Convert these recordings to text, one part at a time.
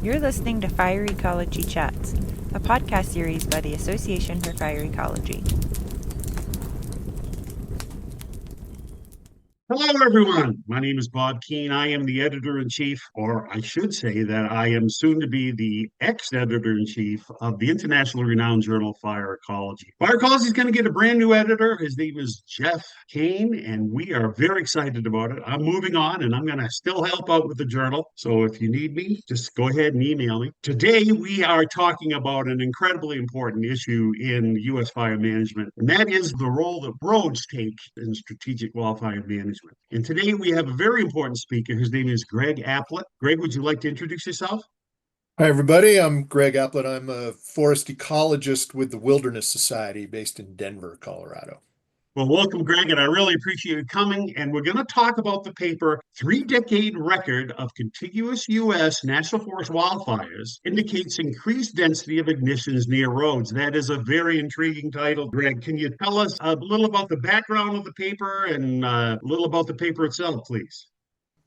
You're listening to Fire Ecology Chats, a podcast series by the Association for Fire Ecology. Hello, everyone. My name is Bob Keane. I am the editor-in-chief, or I should say that I am soon to be the ex-editor-in-chief of the internationally renowned journal Fire Ecology. Fire Ecology is going to get a brand new editor. His name is Jeff Kane, and we are very excited about it. I'm moving on, and I'm going to still help out with the journal. So if you need me, just go ahead and email me. Today, we are talking about an incredibly important issue in U.S. fire management, and that is the role that roads take in strategic wildfire management. And today we have a very important speaker. His name is Greg Aplet. Greg, would you like to introduce yourself? Hi, everybody. I'm Greg Aplet. I'm a forest ecologist with the Wilderness Society based in Denver, Colorado. Well, welcome, Greg, and I really appreciate you coming. And we're going to talk about the paper, Three-Decade Record of Contiguous-U.S. National Forest Wildfires Indicates Increased Density of Ignitions Near Roads. That is a very intriguing title, Greg. Can you tell us a little about the background of the paper and a little about the paper itself, please?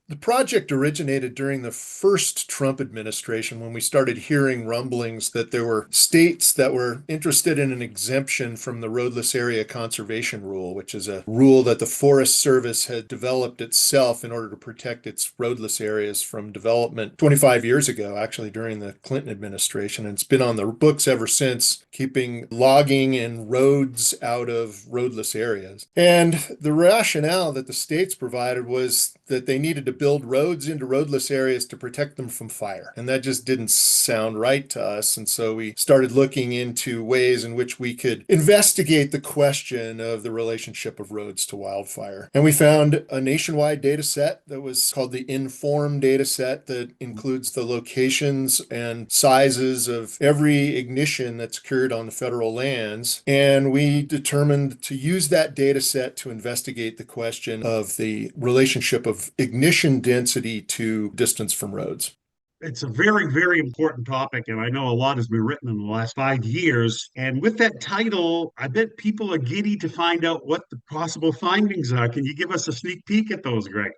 The project originated during the first Trump administration when we started hearing rumblings that there were states that were interested in an exemption from the roadless area conservation rule, which is a rule that the Forest Service had developed itself in order to protect its roadless areas from development 25 years ago, actually during the Clinton administration. And it's been on the books ever since, keeping logging and roads out of roadless areas. And the rationale that the states provided was that they needed to build roads into roadless areas to protect them from fire. And that just didn't sound right to us. And so we started looking into ways in which we could investigate the question of the relationship of roads to wildfire. And we found a nationwide data set that was called the INFORM data set that includes the locations and sizes of every ignition that's occurred on the federal lands. And we determined to use that data set to investigate the question of the relationship of ignition density to distance from roads. It's a very, very important topic, and I know a lot has been written in the last 5 years. And with that title, I bet people are giddy to find out what the possible findings are. Can you give us a sneak peek at those, Greg?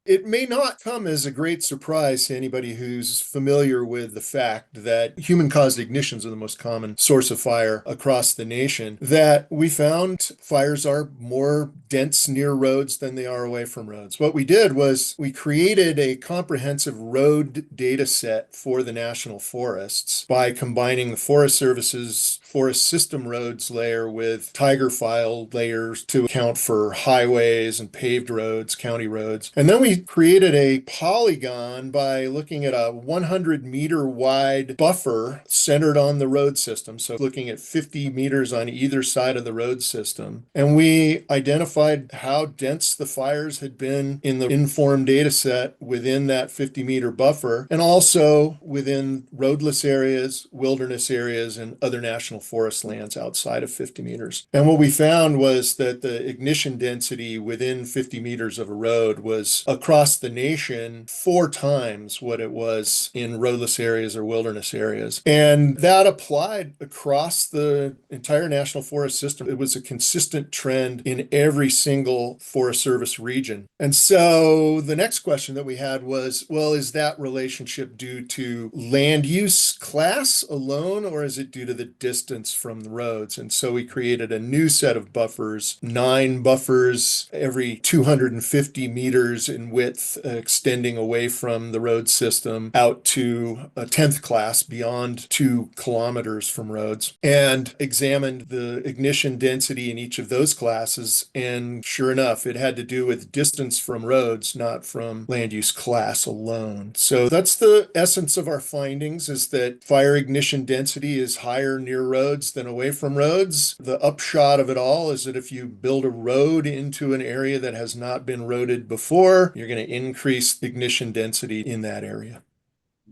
It may not come as a great surprise to anybody who's familiar with the fact that human-caused ignitions are the most common source of fire across the nation, that we found fires are more dense near roads than they are away from roads. What we did was we created a comprehensive road data set for the national forests by combining the Forest Service's forest system roads layer with Tiger file layers to account for highways and paved roads, county roads. And then we created a polygon by looking at a 100-meter wide buffer centered on the road system. So looking at 50 meters on either side of the road system. And we identified how dense the fires had been in the INFORM data set within that 50-meter buffer, and also within roadless areas, wilderness areas, and other national forest lands outside of 50 meters. And what we found was that the ignition density within 50 meters of a road was across the nation 4 times what it was in roadless areas or wilderness areas. And that applied across the entire national forest system. It was a consistent trend in every single Forest Service region. And so the next question that we had was, well, is that relationship due to land use class alone, or is it due to the distance from the roads? And so we created a new set of buffers, 9 buffers every 250 meters in width, extending away from the road system out to a 10th class beyond 2 kilometers from roads, and examined the ignition density in each of those classes. And sure enough, it had to do with distance from roads, not from land use class alone. So that's the essence of our findings, is that fire ignition density is higher near roads than away from roads. The upshot of it all is that if you build a road into an area that has not been roaded before, you're going to increase ignition density in that area.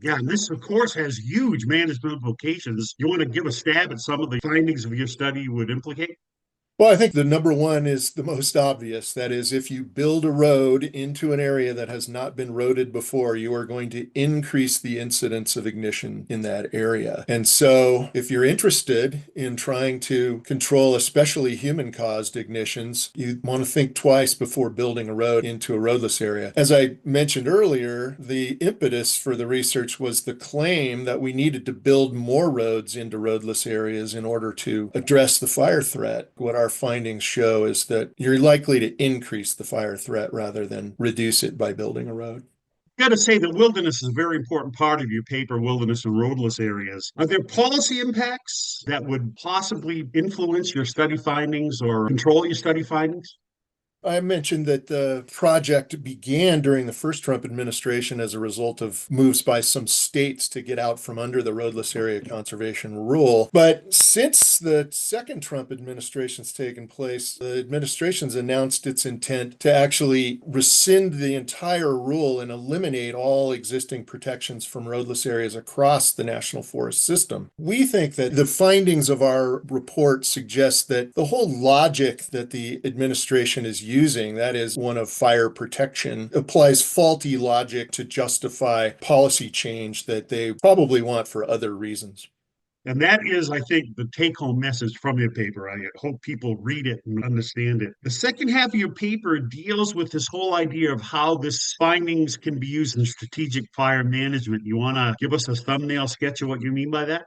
Yeah, and this, of course, has huge management implications. You want to give a stab at some of the findings of your study you would implicate? Well, I think the number one is the most obvious. That is, if you build a road into an area that has not been roaded before, you are going to increase the incidence of ignition in that area. And so, if you're interested in trying to control especially human-caused ignitions, you want to think twice before building a road into a roadless area. As I mentioned earlier, the impetus for the research was the claim that we needed to build more roads into roadless areas in order to address the fire threat. What our findings show is that you're likely to increase the fire threat rather than reduce it by building a road. Got to say that wilderness is a very important part of your paper, wilderness and roadless areas. Are there policy impacts that would possibly influence your study findings or control your study findings? I mentioned that the project began during the first Trump administration as a result of moves by some states to get out from under the roadless area conservation rule. But since the second Trump administration's taken place, the administration's announced its intent to actually rescind the entire rule and eliminate all existing protections from roadless areas across the national forest system. We think that the findings of our report suggest that the whole logic that the administration is using, that is one of fire protection, applies faulty logic to justify policy change that they probably want for other reasons. And that is, I think, the take home message from your paper. I hope people read it and understand it. The second half of your paper deals with this whole idea of how this findings can be used in strategic fire management. You want to give us a thumbnail sketch of what you mean by that?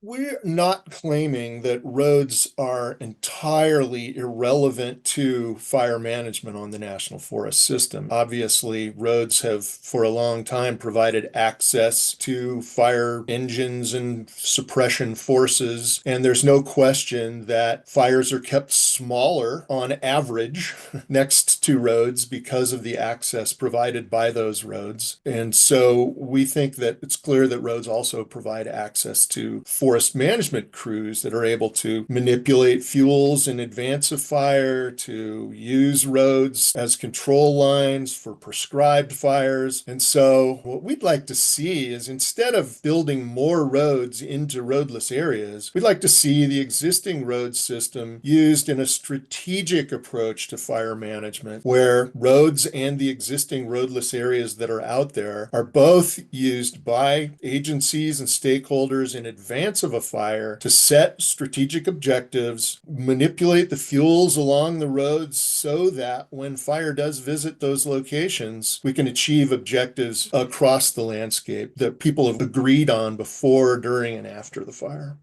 We're not claiming that roads are entirely irrelevant to fire management on the National Forest System. Obviously, roads have for a long time provided access to fire engines and suppression forces, and there's no question that fires are kept smaller on average next to roads because of the access provided by those roads. And so we think that it's clear that roads also provide access to forest management crews that are able to manipulate fuels in advance of fire, to use roads as control lines for prescribed fires. And so what we'd like to see is, instead of building more roads into roadless areas, we'd like to see the existing road system used in a strategic approach to fire management, where roads and the existing roadless areas that are out there are both used by agencies and stakeholders in advance of a fire to set strategic objectives, manipulate the fuels along the roads so that when fire does visit those locations, we can achieve objectives across the landscape that people have agreed on before, during, and after the fire.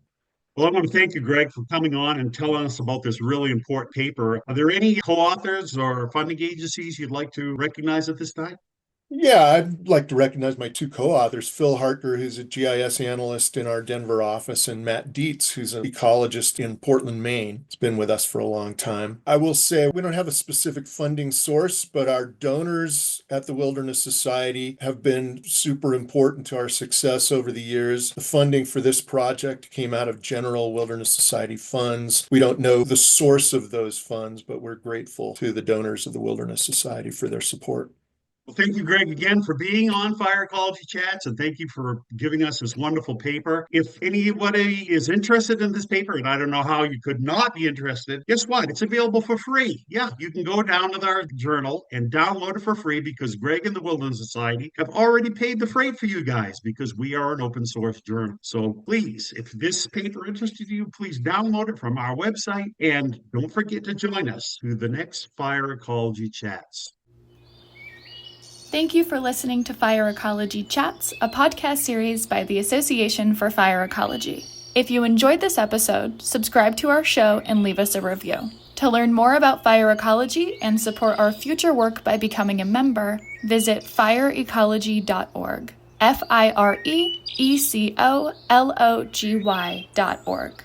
Well, I want to thank you, Greg, for coming on and telling us about this really important paper. Are there any co-authors or funding agencies you'd like to recognize at this time? Yeah, I'd like to recognize my two co-authors, Phil Hartger, who's a GIS analyst in our Denver office, and Matt Dietz, who's an ecologist in Portland, Maine. He's been with us for a long time. I will say we don't have a specific funding source, but our donors at the Wilderness Society have been super important to our success over the years. The funding for this project came out of general Wilderness Society funds. We don't know the source of those funds, but we're grateful to the donors of the Wilderness Society for their support. Well, thank you, Greg, again for being on Fire Ecology Chats, and thank you for giving us this wonderful paper. If anybody is interested in this paper, and I don't know how you could not be interested, guess what? It's available for free. Yeah, you can go down to our journal and download it for free, because Greg and the Wilderness Society have already paid the freight for you guys, because we are an open source journal. So please, if this paper interested you, please download it from our website, and don't forget to join us through the next Fire Ecology Chats. Thank you for listening to Fire Ecology Chats, a podcast series by the Association for Fire Ecology. If you enjoyed this episode, subscribe to our show and leave us a review. To learn more about fire ecology and support our future work by becoming a member, visit fireecology.org. FIREECOLOGY.org.